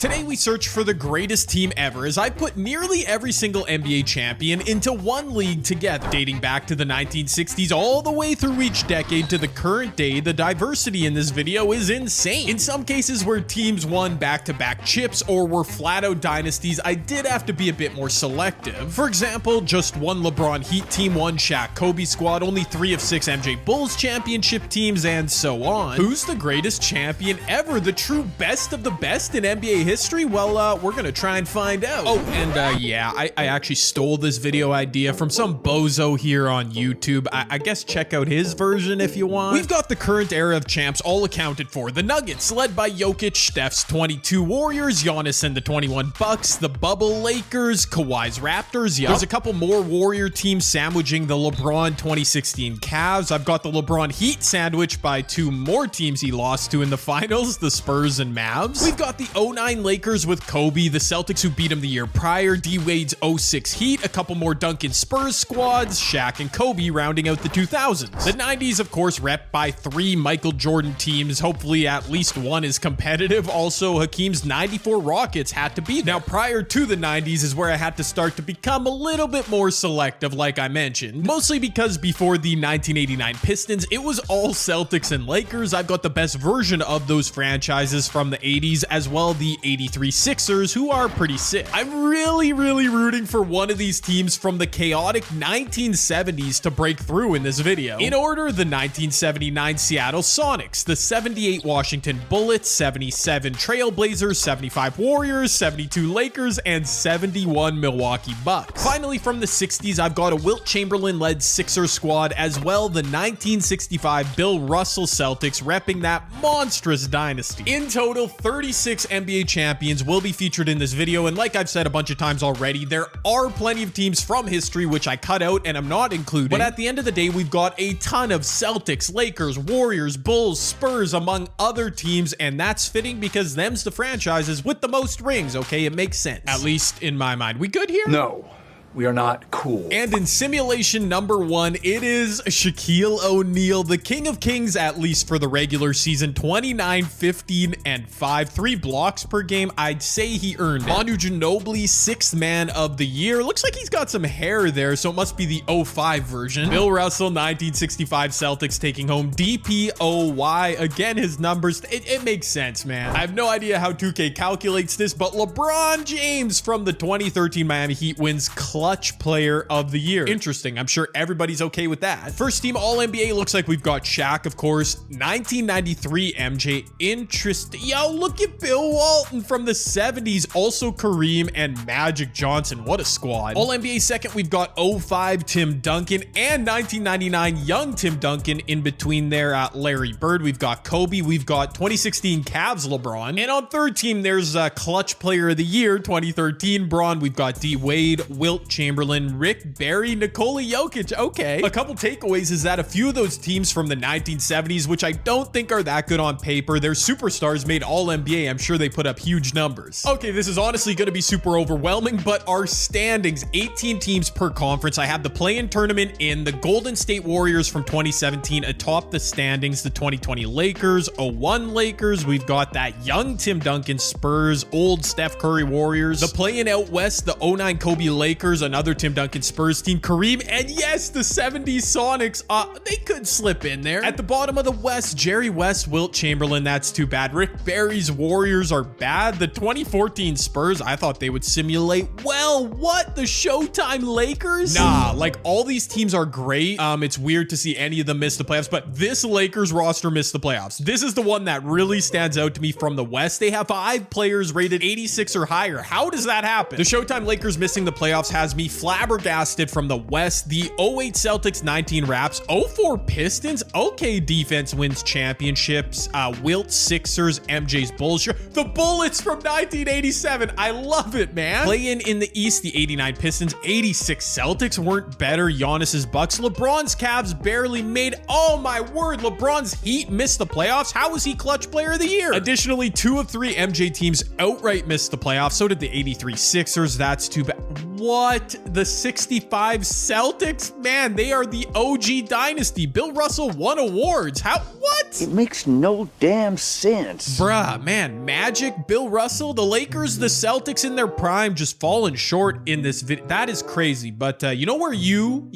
Today we search for the greatest team ever as I put nearly every single NBA champion into one league together. Dating back to the 1960s all the way through each decade to the current day, the diversity in this video is insane. In some cases where teams won back-to-back chips or were flat-out dynasties, I did have to be a bit more selective. For example, just one LeBron Heat team, one Shaq Kobe squad, only 3 of 6 MJ Bulls championship teams, and so on. Who's the greatest champion ever? The true best of the best in NBA history? Well, we're gonna try and find out. Oh, and yeah, I actually stole this video idea from some bozo here on YouTube. I guess check out his version if you want. We've got the current era of champs all accounted for. The Nuggets, led by Jokic, Steph's 22 Warriors, Giannis and the 21 Bucks, the Bubble Lakers, Kawhi's Raptors. There's a couple more Warrior teams sandwiching the LeBron 2016 Cavs. I've got the LeBron Heat sandwiched by 2 more teams he lost to in the finals, the Spurs and Mavs. We've got the 09 Lakers with Kobe, the Celtics who beat him the year prior, D-Wade's 06 Heat, a couple more Duncan Spurs squads, Shaq and Kobe rounding out the 2000s. The 90s, of course, rep by 3 Michael Jordan teams. Hopefully at least one is competitive. Also, Hakeem's 94 Rockets had to be there. Now, prior to the 90s is where I had to start to become a little bit more selective, like I mentioned. Mostly because before the 1989 Pistons, it was all Celtics and Lakers. I've got the best version of those franchises from the 80s, as well the 83 Sixers, who are pretty sick. I'm really rooting for one of these teams from the chaotic 1970s to break through in this video. In order, the 1979 Seattle Sonics, the 78 Washington Bullets, 77 Trailblazers, 75 Warriors, 72 Lakers, and 71 Milwaukee Bucks. Finally, from the 60s, I've got a Wilt Chamberlain-led Sixers squad, as well the 1965 Bill Russell Celtics repping that monstrous dynasty. In total, 36 NBA champions will be featured in this video, and like I've said a bunch of times already, there are plenty of teams from history which I cut out and I'm not including. But at the end of the day, we've got a ton of Celtics, Lakers, Warriors, Bulls, Spurs, among other teams, and that's fitting because them's the franchises with the most rings, okay? It makes sense. At least in my mind. We good here? No. We are not cool. And in simulation number 1, it is Shaquille O'Neal, the King of Kings, at least for the regular season. 29, 15, and 5. 3 blocks per game. I'd say he earned it. Manu Ginobili, 6th man of the year. Looks like he's got some hair there, so it must be the 05 version. Bill Russell, 1965 Celtics, taking home DPOY. Again, his numbers, it makes sense, man. I have no idea how 2K calculates this, but LeBron James from the 2013 Miami Heat wins Clutch Player of the Year. Interesting. I'm sure everybody's okay with that. First team All-NBA looks like we've got Shaq, of course. 1993 MJ. Interesting. Yo, look at Bill Walton from the 70s. Also Kareem and Magic Johnson. What a squad. All-NBA second, we've got 05 Tim Duncan and 1999 young Tim Duncan. In between there, Larry Bird. We've got Kobe. We've got 2016 Cavs LeBron. And on third team, there's Clutch Player of the Year 2013 Bron. We've got D-Wade, Wilt Chamberlain, Rick Barry, Nikola Jokic. Okay. A couple takeaways is that a few of those teams from the 1970s, which I don't think are that good on paper, their superstars made All-NBA. I'm sure they put up huge numbers. Okay, this is honestly going to be super overwhelming, but our standings, 18 teams per conference. I have the play-in tournament in the Golden State Warriors from 2017 atop the standings, the 2020 Lakers, 01 Lakers. We've got that young Tim Duncan Spurs, old Steph Curry Warriors. The play-in out west, the 09 Kobe Lakers, another Tim Duncan Spurs team, Kareem, and yes, the 70s Sonics. They could slip in there. At the bottom of the West, Jerry West, Wilt Chamberlain. That's too bad. Rick Barry's Warriors are bad. The 2014 Spurs, I thought they would simulate. Well, what? The Showtime Lakers? Nah, like all these teams are great. It's weird to see any of them miss the playoffs, but this Lakers roster missed the playoffs. This is the one that really stands out to me from the West. They have 5 players rated 86 or higher. How does that happen? The Showtime Lakers missing the playoffs has me flabbergasted from the West. The 08 Celtics, 19 Raps, 04 Pistons. Okay, defense wins championships. Wilt Sixers, MJ's Bulls. The Bullets from 1987. I love it, man. Play-in in the East, the 89 Pistons, 86 Celtics weren't better. Giannis's Bucks. LeBron's Cavs barely made. Oh my word, LeBron's Heat missed the playoffs. How was he Clutch Player of the Year? Additionally, 2 of 3 MJ teams outright missed the playoffs. So did the 83 Sixers. That's too bad. What? The 65 Celtics? Man, they are the OG dynasty. Bill Russell won awards. How? What? It makes no damn sense. Bruh, man, Magic, Bill Russell, the Lakers, the Celtics in their prime just falling short in this video. That is crazy. But you know where you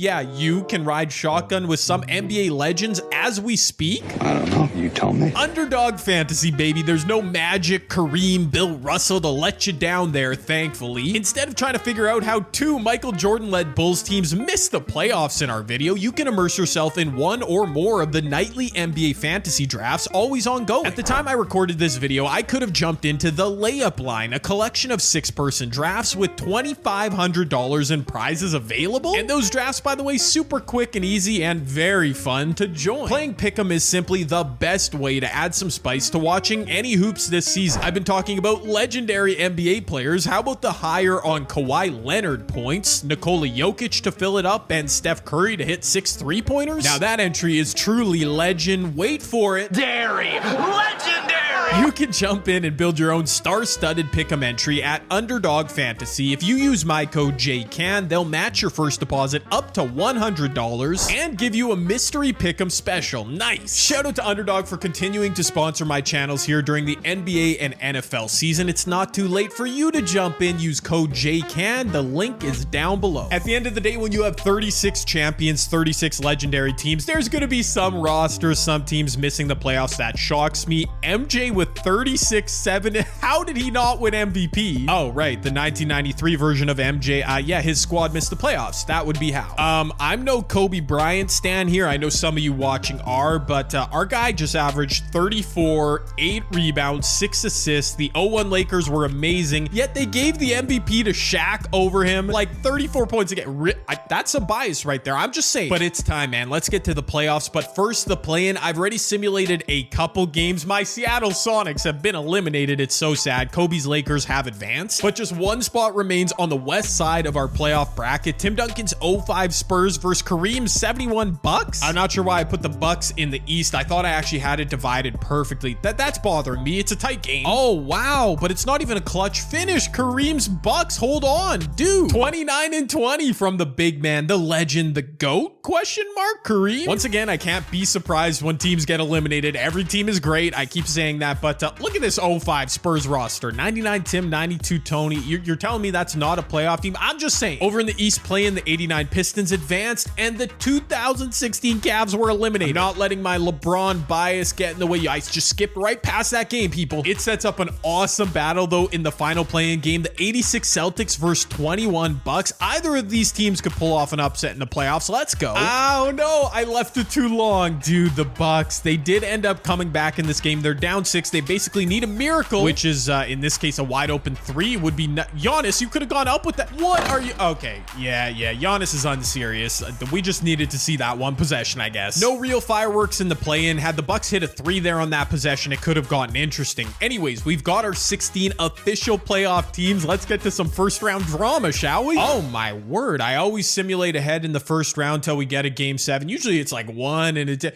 can ride shotgun with some NBA legends as we speak? I don't know. You tell me. Underdog fantasy, baby. There's no Magic, Kareem, Bill Russell to let you down there, thankfully. Instead of trying to figure out how two Michael Jordan-led Bulls teams missed the playoffs in our video, you can immerse yourself in one or more of the nightly NBA fantasy drafts, always ongoing. At the time I recorded this video, I could have jumped into the Layup Line, a collection of 6-person drafts with $2,500 in prizes available. And those drafts, by the way, super quick and easy and very fun to join. Playing Pick'em is simply the best way to add some spice to watching any hoops this season. I've been talking about legendary NBA players. How about the higher on Kawhi Leonard points, Nikola Jokic to fill it up, and Steph Curry to hit 6 3-pointers? Now that entry is truly legend. Wait for it. Legendary! You can jump in and build your own star-studded Pick'em entry at Underdog Fantasy. If you use my code JCAN, they'll match your first deposit up to $100 and give you a mystery Pick'em special. Nice! Shout out to Underdog for continuing to sponsor my channels here during the NBA and NFL season. It's not too late for you to jump in. Use code JCAN. The link is down below. At the end of the day, when you have 36 champions, 36 legendary teams, there's going to be some rosters, some teams missing the playoffs. That shocks me. MJ with 36-7. How did he not win MVP? Oh, right. The 1993 version of MJ. Yeah, his squad missed the playoffs. That would be how. I'm no Kobe Bryant stan here. I know some of you watching are, but our guy just averaged 34, 8 rebounds, 6 assists. The 0-1 Lakers were amazing, yet they gave the MVP to Shaq over him. Like 34 points again. That's a bias right there. I'm just saying. But it's time, man. Let's get to the playoffs. But first, the play-in. I've already simulated a couple games. My Seattle Sonics have been eliminated. It's so sad. Kobe's Lakers have advanced, but just one spot remains on the west side of our playoff bracket. Tim Duncan's 05 Spurs versus Kareem's 71 Bucks. I'm not sure why I put the Bucks in the East. I thought I actually had it divided perfectly. That's bothering me. It's a tight game. Oh, wow. But it's not even a clutch finish. Kareem's Bucks. Hold on, dude. 29-20 from the big man, the legend, the GOAT? Question mark, Kareem. Once again, I can't be surprised when teams get eliminated. Every team is great. I keep saying that, but look at this 05 Spurs roster. 99 Tim, 92 Tony. You're telling me that's not a playoff team? I'm just saying. Over in the East, playing the 89 Pistons advanced, and the 2016 Cavs were eliminated. I'm not letting my LeBron bias get in the way. I just skipped right past that game, people. It sets up an awesome battle, though, in the final play-in game. The 86 Celtics versus 21 Bucks. Either of these teams could pull off an upset in the playoffs. Let's go. Oh, no. I left it too long. Dude, the Bucks. They did end up coming back in this game. They're down 6. They basically need a miracle, which is, in this case, a wide open 3 would be Giannis. You could have gone up with that. What are you? Okay. Yeah. Giannis is unserious. We just needed to see that one possession, I guess. No real fireworks in the play-in. Had the Bucks hit a 3 there on that possession, it could have gotten interesting. Anyways, we've got our 16 official playoff teams. Let's get to some first round drama, shall we? Oh my word. I always simulate ahead in the first round till we get a game 7. Usually it's like 1 and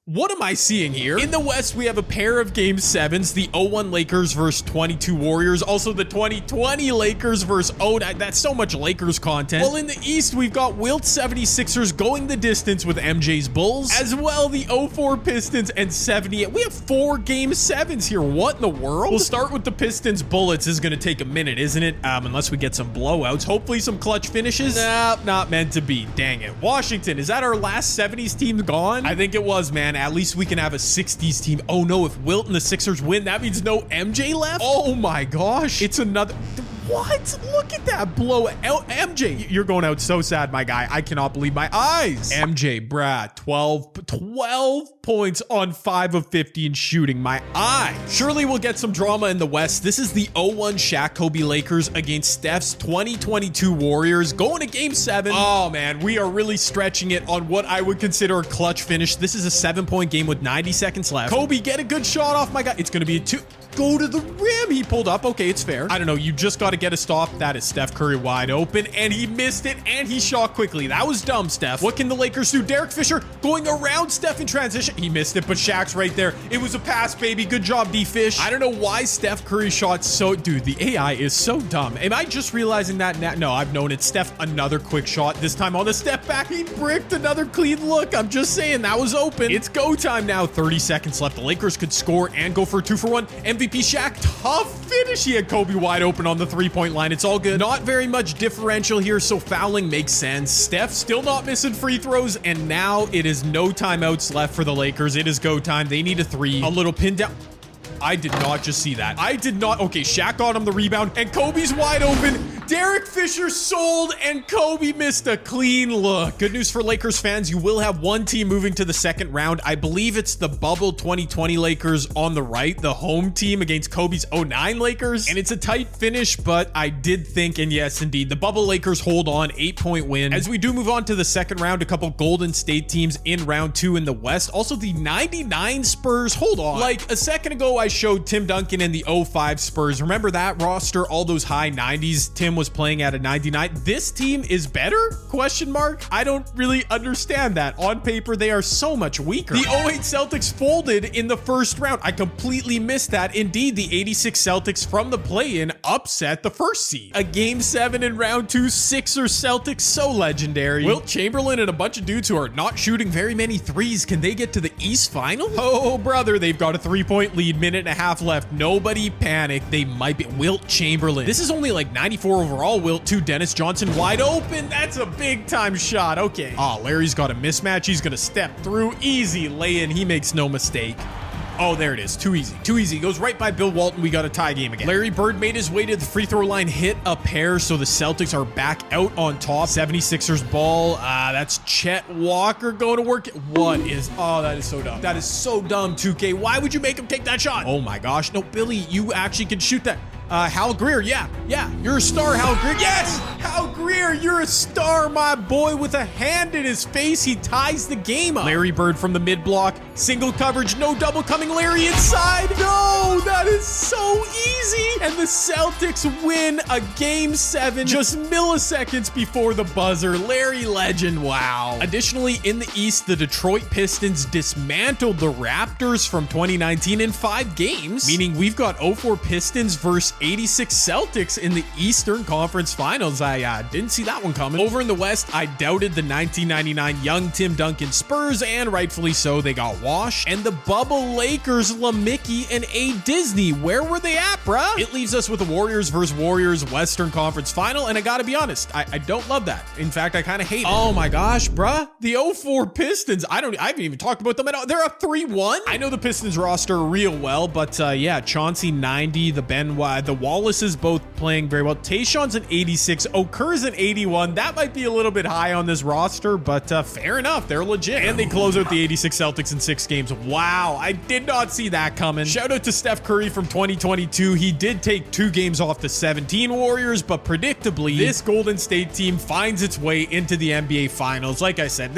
what am I seeing here? In the West, we have a pair of game 7s, the 0-1 Lakers versus 22 Warriors. Also the 2020 Lakers versus that's so much Lakers content. Well, in the East, we've got Wilt 76ers going the distance with MJ's Bulls, as well the 04 Pistons and 78. We have 4 game 7s here. What in the world? We'll start with the Pistons Bullets. This is going to take a minute, isn't it? Unless we get some blowouts. Hopefully some clutch finishes. Nope, not meant to be. Dang it. Washington, is that our last 70s team gone? I think it was, man. At least we can have a 60s team. Oh no, if Wilt and the Sixers win, that means no MJ left? Oh my gosh. It's another... What? Look at that blow. MJ, you're going out so sad, my guy. I cannot believe my eyes. MJ, Brad, 12 points on 5 of 15 shooting. My eye. Surely we'll get some drama in the West. This is the 0-1 Shaq Kobe Lakers against Steph's 2022 Warriors going to game 7. Oh man, we are really stretching it on what I would consider a clutch finish. This is a 7-point game with 90 seconds left. Kobe, get a good shot off, my guy. It's going to be a 2. go to the rim. He pulled up. Okay, it's fair. I don't know. You just got to get a stop. That is Steph Curry wide open, and he missed it, and he shot quickly. That was dumb, Steph. What can the Lakers do? Derek Fisher going around Steph in transition. He missed it, but Shaq's right there. It was a pass, baby. Good job, D-Fish. I don't know why Steph Curry shot so... Dude, the AI is so dumb. Am I just realizing that now? No, I've known it. Steph, another quick shot. This time on the step back, he bricked another clean look. I'm just saying, that was open. It's go time now. 30 seconds left. The Lakers could score and go for a 2-for-1. MVP Shaq, tough finish. He had Kobe wide open on the three-point line. It's all good. Not very much differential here, so fouling makes sense. Steph still not missing free throws, and now it is no timeouts left for the Lakers. It is go time. They need a three. A little pin down. I did not just see that. I did not. Okay, Shaq got him the rebound, and Kobe's wide open. Derek Fisher sold, and Kobe missed a clean look. Good news for Lakers fans. You will have one team moving to the second round. I believe it's the bubble 2020 Lakers on the right, the home team against Kobe's 09 Lakers. And it's a tight finish, but I did think, and yes, indeed, the bubble Lakers hold on, 8-point win. As we do move on to the second round, a couple Golden State teams in round 2 in the West. Also, the 99 Spurs. Hold on. Like a second ago, I showed Tim Duncan and the 05 Spurs. Remember that roster? All those high 90s. Tim was playing at a 99. This team is better? Question mark. I don't really understand that. On paper, they are so much weaker. The 08 Celtics folded in the first round. I completely missed that. Indeed, the 86 Celtics from the play-in upset the first seed. A game 7 in round 2, Sixers Celtics, so legendary. Wilt Chamberlain and a bunch of dudes who are not shooting very many threes. Can they get to the East Final? Oh, brother, they've got a 3-point lead, minute and a half left. Nobody panic. They might be. Wilt Chamberlain. This is only like 94 overall. Wilt to Dennis Johnson wide open. That's a big time shot. Okay. Oh, Larry's got a mismatch. He's going to step through. Easy lay-in. He makes no mistake. Oh, there it is. Too easy. Too easy. Goes right by Bill Walton. We got a tie game again. Larry Bird made his way to the free throw line, hit a pair, so the Celtics are back out on top. 76ers ball. That's Chet Walker going to work. What is... Oh, that is so dumb. That is so dumb, 2K. Why would you make him take that shot? Oh my gosh. No, Billy, you actually can shoot that. Hal Greer, yeah, you're a star, Hal Greer. Yes, Hal Greer, you're a star, my boy. With a hand in his face, he ties the game up. Larry Bird from the mid block, single coverage, no double coming. Larry inside. No, that is so easy. And the Celtics win a game 7 just milliseconds before the buzzer. Larry legend, wow. Additionally, in the East, the Detroit Pistons dismantled the Raptors from 2019 in 5 games, meaning we've got 04 Pistons versus 86 Celtics in the Eastern Conference Finals. I didn't see that one coming. Over in the West, I doubted the 1999 young Tim Duncan Spurs, and rightfully so. They got washed. And the bubble Lakers, LaMickey and A. Disney, where were they at, bruh? It leaves us with the Warriors versus Warriors Western Conference Final, and I gotta be honest, I don't love that. In fact, I kind of hate it. Oh my gosh, bruh. The 04 Pistons, I haven't even talked about them at all. They're a 3-1. I know the Pistons roster real well, but yeah, Chauncey 90, the Benoit, the Wallaces both playing very well. Tayshaun's an 86, Okur's an 81. That might be a little bit high on this roster, but fair enough. They're legit. And they close out the 86 Celtics in 6 games. Wow, I did not see that coming. Shout out to Steph Curry from 2022. He did take 2 games off the 17 Warriors, but predictably, this Golden State team finds its way into the NBA Finals. Like I said,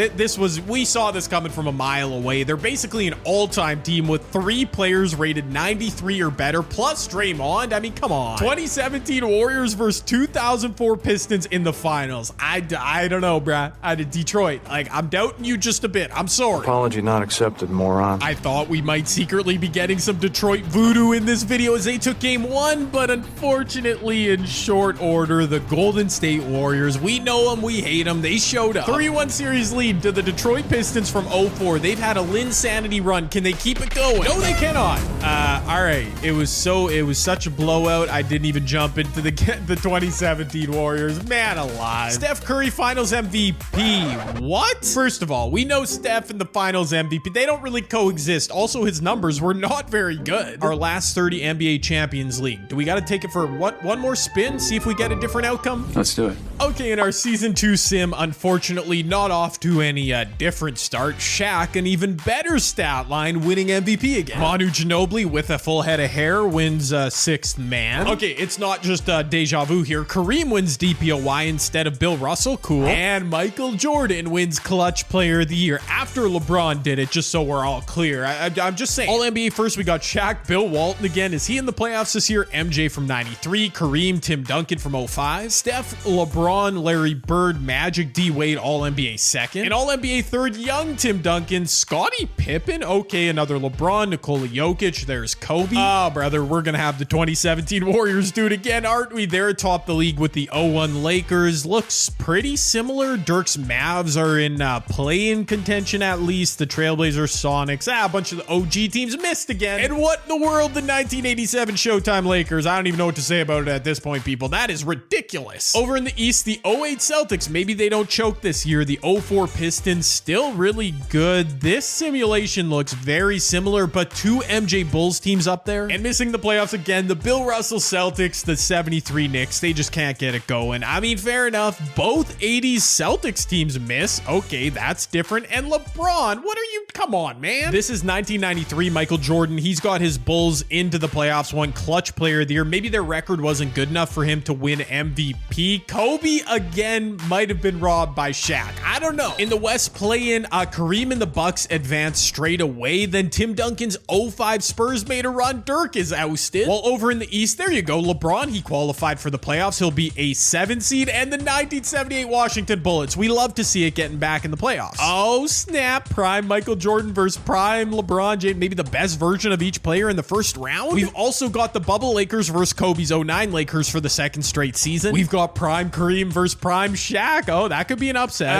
we saw this coming from a mile away. They're basically an all-time team with 3 players rated 93 or better, plus Draymond. I mean, come on. 2017 Warriors versus 2004 Pistons in the finals. I don't know, bruh. Detroit, like, I'm doubting you just a bit. I'm sorry. Apology not accepted, moron. I thought we might secretly be getting some Detroit voodoo in this video as they took game 1, but unfortunately, in short order, the Golden State Warriors, we know them, we hate them, they showed up. 3-1 series lead to the Detroit Pistons from 04. They've had a Linsanity run. Can they keep it going? No, they cannot. All right. It was such a blowout. I didn't even jump into the 2017 Warriors. Man alive. Steph Curry Finals MVP. What? First of all, we know Steph and the Finals MVP. They don't really coexist. Also, his numbers were not very good. Our last 30 NBA Champions League. Do we got to take it for one more spin? See if we get a different outcome? Let's do it. Okay, in our Season 2 sim, unfortunately not off to any different start. Shaq, an even better stat line, winning MVP again. Manu Ginobili with a full head of hair wins 6th man. Okay, it's not just deja vu here. Kareem wins DPOY instead of Bill Russell. Cool. And Michael Jordan wins Clutch Player of the Year after LeBron did it, just so we're all clear. I'm just saying. All NBA first, we got Shaq, Bill Walton again. Is he in the playoffs this year? MJ from 93, Kareem, Tim Duncan from 05, Steph, LeBron, Larry Bird, Magic, D Wade, all NBA second. And all NBA third, young Tim Duncan, Scottie Pippen. Okay, another LeBron, Nikola Jokic. There's Kobe. Brother, we're gonna have the 2017 Warriors do it again, aren't we? They're atop the league with the 0-1 Lakers. Looks pretty similar. Dirk's Mavs are in play-in contention at least. The Trailblazers, Sonics, a bunch of the OG teams missed again. And what in the world, the 1987 Showtime Lakers? I don't even know what to say about it at this point, people. That is ridiculous. Over in the East, the 08 Celtics, maybe they don't choke this year. The 04 Pistons, still really good. This simulation looks very similar, but two MJ Bulls teams up there. And missing the playoffs again, the Bill Russell Celtics, the 73 Knicks, they just can't get it going. I mean, fair enough. Both 80s Celtics teams miss. Okay, that's different. And LeBron, what are you? Come on, man. This is 1993 Michael Jordan. He's got his Bulls into the playoffs, won Clutch Player of the Year. Maybe their record wasn't good enough for him to win MVP. Kobe, again, might have been robbed by Shaq. I don't know. In the West play-in, Kareem and the Bucks advanced straight away. Then Tim Duncan's 05 Spurs made a run. Dirk is ousted. While over in the East, there you go. LeBron, he qualified for the playoffs. He'll be a 7 seed. And the 1978 Washington Bullets. We love to see it getting back in the playoffs. Oh, snap. Prime Michael Jordan versus prime LeBron James. Maybe the best version of each player in the first round. We've also got the bubble Lakers versus Kobe's 09 Lakers for the second straight season. We've got prime Kareem versus prime Shaq. Oh, that could be an upset.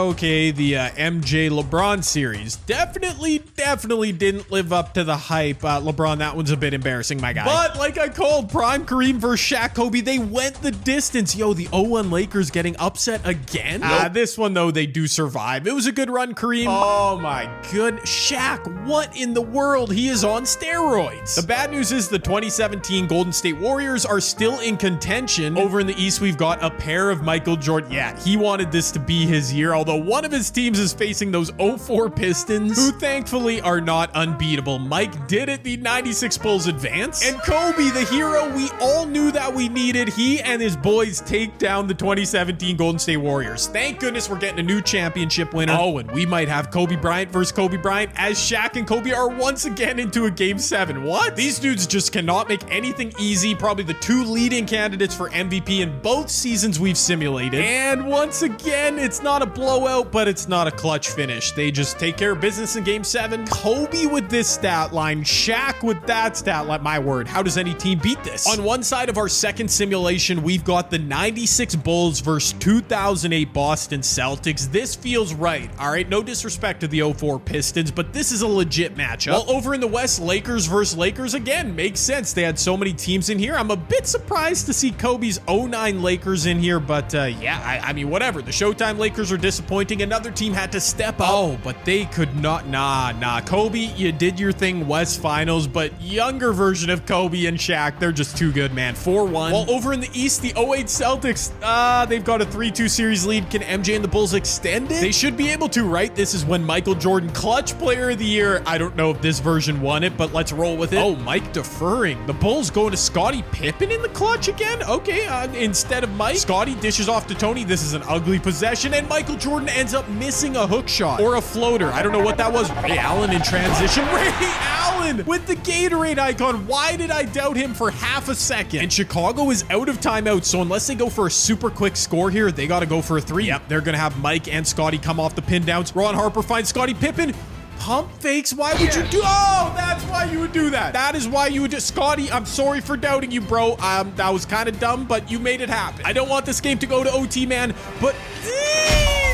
Okay, the MJ LeBron series definitely didn't live up to the hype. LeBron, that one's a bit embarrassing, my guy. But like I called, prime Kareem versus Shaq Kobe, they went the distance. Yo, the 01 Lakers getting upset again. This one though, they do survive. It was a good run, Kareem. Oh my good Shaq, what in the world? He is on steroids. The bad news is the 2017 Golden State Warriors are still in contention. Over in the East, we've got a pair of Michael Jordan. Yeah, he wanted this to be his year, although one of his teams is facing those 04 Pistons, who thankfully are not unbeatable. Mike did it, the 96 Bulls advance. And Kobe, the hero we all knew that we needed, he and his boys take down the 2017 Golden State Warriors. Thank goodness we're getting a new championship winner. Oh, and we might have Kobe Bryant versus Kobe Bryant, as Shaq and Kobe are once again into a Game 7. What? These dudes just cannot make anything easy. Probably the two leading candidates for MVP in both seasons we've simulated. And once again, it's not a blowout, but it's not a clutch finish. They just take care of business in Game 7. Kobe with this stat line, Shaq with that stat line. My word, how does any team beat this? On one side of our second simulation, we've got the 96 Bulls versus 2008 Boston Celtics. This feels right. All right, no disrespect to the 04 Pistons, but this is a legit matchup. While over in the West, Lakers versus Lakers, again, makes sense. They had so many teams in here. I'm a bit surprised to see Kobe's 09 Lakers in here, but yeah, I mean, whatever. The Showtime Lakers are disappointing. Another team had to step up. Oh, but they could not. Nah. Kobe, you did your thing, West Finals, but younger version of Kobe and Shaq, they're just too good, man. 4-1. While over in the East, the 08 Celtics, they've got a 3-2 series lead. Can MJ and the Bulls extend it? They should be able to, right? This is when Michael Jordan, Clutch Player of the Year. I don't know if this version won it, but let's roll with it. Oh, Mike deferring. The Bulls going to Scottie Pippen in the clutch again? Okay, instead of Mike, Scottie dishes off to Tony. This is an ugly possession, and Michael Jordan ends up missing a hook shot or a floater. I don't know what that was. Ray Allen in transition. Ray Allen with the Gatorade icon. Why did I doubt him for half a second? And Chicago is out of timeout, so unless they go for a super quick score here, they got to go for a 3. Yep, they're going to have Mike and Scottie come off the pin downs. Ron Harper finds Scottie Pippen. Pump fakes? Why would you do? Oh, that's why you would do that. That is why you would do. Scottie, I'm sorry for doubting you, bro. That was kind of dumb, but you made it happen. I don't want this game to go to OT, man, but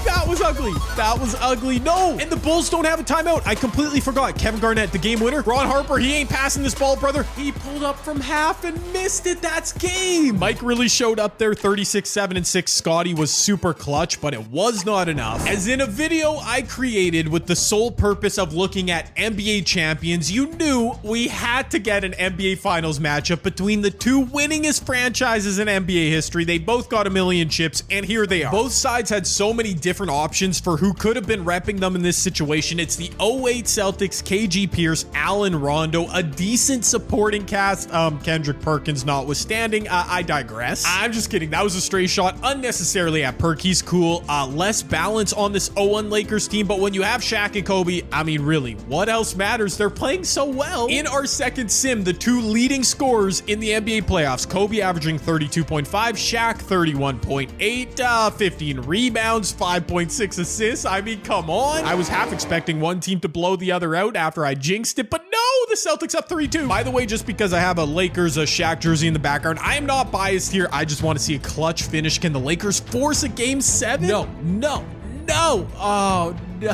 that was ugly. That was ugly. No, and the Bulls don't have a timeout. I completely forgot. Kevin Garnett, the game winner. Ron Harper, he ain't passing this ball, brother. He pulled up from half and missed it. That's game. Mike really showed up there. 36, 7, and 6. Scottie was super clutch, but it was not enough. As in a video I created with the sole purpose of looking at NBA champions, you knew we had to get an NBA Finals matchup between the two winningest franchises in NBA history. They both got 1 million chips, and here they are. Both sides had so many different options for who could have been repping them in this situation. It's the 08 Celtics, KG Pierce, Allen Rondo, a decent supporting cast, Kendrick Perkins notwithstanding. I digress. I'm just kidding. That was a stray shot unnecessarily at Perk. He's cool. Less balance on this 0-1 Lakers team, but when you have Shaq and Kobe, I mean, really, what else matters? They're playing so well. In our second sim, the two leading scorers in the NBA playoffs, Kobe averaging 32.5, Shaq 31.8, 15 rebounds, 5.6 assists. I mean, come on. I was half expecting one team to blow the other out after I jinxed it, but no, the Celtics up 3-2. By the way, just because I have a Lakers Shaq jersey in the background, I am not biased here. I just want to see a clutch finish. Can the Lakers force a game 7? No. Oh, no.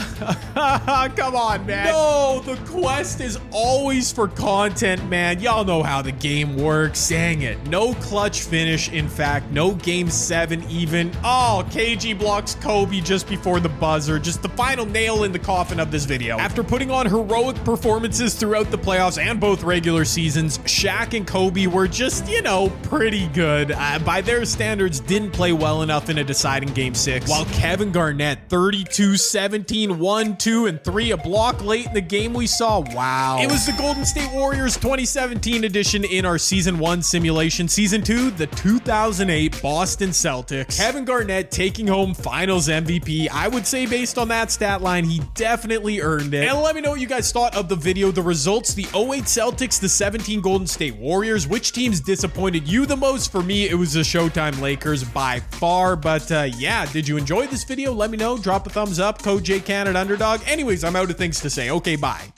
Come on, man. No, the quest is always for content, man. Y'all know how the game works. Dang it. No clutch finish. In fact, no game 7 even. Oh, KG blocks Kobe just before the buzzer. Just the final nail in the coffin of this video. After putting on heroic performances throughout the playoffs and both regular seasons, Shaq and Kobe were just, you know, pretty good. By their standards, didn't play well enough in a deciding game 6. While Kevin Garnett, 32, 17, 1, 2, and 3, a block late in the game we saw. Wow. It was the Golden State Warriors 2017 edition in our Season 1 simulation. Season 2, the 2008 Boston Celtics. Kevin Garnett taking home Finals MVP. I would say based on that stat line, he definitely earned it. And let me know what you guys thought of the video. The results, the 08 Celtics, the 17 Golden State Warriors. Which teams disappointed you the most? For me, it was the Showtime Lakers by far. But yeah, did you enjoy this video? Let me know. Drop a thumbs up. Code JCanadaUnderdog. Anyways, I'm out of things to say. Okay, bye.